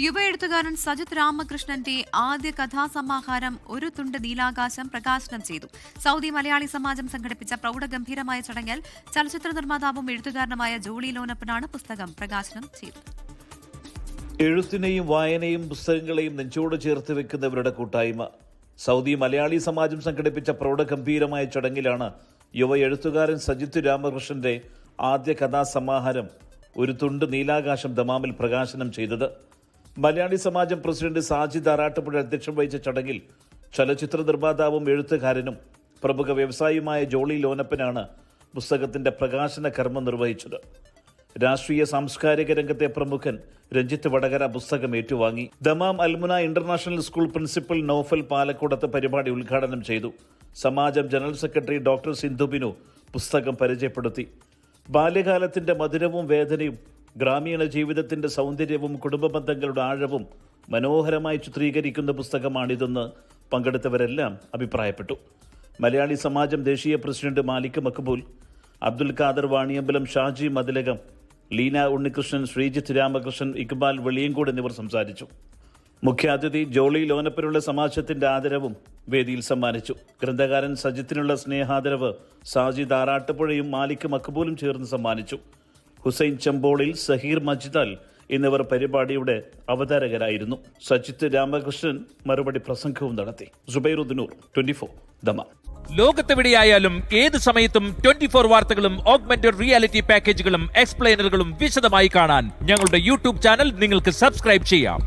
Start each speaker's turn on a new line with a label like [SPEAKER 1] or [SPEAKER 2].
[SPEAKER 1] യുവ എഴുത്തുകാരൻ സജിത് രാമകൃഷ്ണന്റെ ആദ്യ കഥാസമാഹാരം ഒരു തുണ്ട് നീലാകാശം പ്രകാശനം ചെയ്തു. സൗദി മലയാളി സമാജം സംഘടിപ്പിച്ച പ്രൗഢഗംഭീരമായ ചടങ്ങിൽ ചലച്ചിത്ര നിർമ്മാതാവും എഴുത്തുകാരനുമായ ജോളി ലോനപ്പനാണ് പുസ്തകം പ്രകാശനം ചെയ്തത്.
[SPEAKER 2] എഴുത്തിനെയും വായനയും പുസ്തകങ്ങളെയും നെഞ്ചോട് ചേർത്ത് വെക്കുന്നവരുടെ കൂട്ടായ്മ. സൗദി മലയാളി സമാജം സംഘടിപ്പിച്ച പ്രൗഢഗംഭീരമായ ചടങ്ങിലാണ് യുവ എഴുത്തുകാരൻ സജിത് രാമകൃഷ്ണന്റെ ആദ്യ കഥാസമാഹാരം ഒരു തുണ്ട് നീലാകാശം ദമാമിൽ പ്രകാശനം ചെയ്തത്. മലയാളി സമാജം പ്രസിഡന്റ് സാജിദ് ആറാട്ടുപുഴ അധ്യക്ഷം വഹിച്ച ചടങ്ങിൽ ചലച്ചിത്ര നിർമ്മാതാവും എഴുത്തുകാരനും പ്രമുഖ വ്യവസായിയുമായ ജോളി ലോനപ്പനാണ് പുസ്തകത്തിന്റെ പ്രകാശന കർമ്മം നിർവഹിച്ചത്. രാഷ്ട്രീയ സാംസ്കാരിക രംഗത്തെ പ്രമുഖൻ രഞ്ജിത്ത് വടകര പുസ്തകം ഏറ്റുവാങ്ങി. Dammam Al Muna international school principal Noufal Palakkodath പരിപാടി ഉദ്ഘാടനം ചെയ്തു. സമാജം general secretary doctor Sindhu Binu പുസ്തകം പരിചയപ്പെടുത്തി. ബാല്യകാലത്തിന്റെ മധുരവും വേദനയും, ഗ്രാമീണ ജീവിതത്തിന്റെ സൗന്ദര്യവും കുടുംബ ബന്ധങ്ങളുടെ ആഴവും മനോഹരമായി ചിത്രീകരിക്കുന്ന പുസ്തകമാണിതെന്ന് പങ്കെടുത്തവരെല്ലാം അഭിപ്രായപ്പെട്ടു. മലയാളി സമാജം ദേശീയ പ്രസിഡന്റ് മാലിക് മക്ബൂൽ, അബ്ദുൽ ഖാദർ വാണിയമ്പലം, ഷാജി മതിലകം, ലീന ഉണ്ണികൃഷ്ണൻ, ശ്രീജിത്ത് രാമകൃഷ്ണൻ, ഇക്ബാൽ വെളിയങ്കോട് എന്നിവർ സംസാരിച്ചു. മുഖ്യാതിഥി ജോളി ലോനപ്പനുള്ള സമാജത്തിന്റെ ആദരവും വേദിയിൽ സമ്മാനിച്ചു. ഗ്രന്ഥകാരൻ സജിത്തിനുള്ള സ്നേഹാദരവ് സാജിദ് ആറാട്ടുപുഴയും മാലിക് മക്ബൂലും ചേർന്ന് സമ്മാനിച്ചു. ഹുസൈൻ ചെമ്പോളിൽ, സഹീർ മജ്ദൽ എന്നിവർ പരിപാടിയുടെ അവതാരകരായിരുന്നു. സജിത്ത് രാമകൃഷ്ണൻ മറുപടി പ്രസംഗവും നടത്തി. സുബൈറുദ്ദീനൂർ, 24 ദമാം.
[SPEAKER 3] ലോകത്തെവിടെയായാലും ഏത് സമയത്തും 24 വാർത്തകളും ഓഗ്മെന്റഡ് റിയാലിറ്റി പാക്കേജുകളും എക്സ്പ്ലെയിനറുകളും വിശദമായി കാണാൻ ഞങ്ങളുടെ യൂട്യൂബ് ചാനൽ നിങ്ങൾക്ക് സബ്സ്ക്രൈബ് ചെയ്യാം.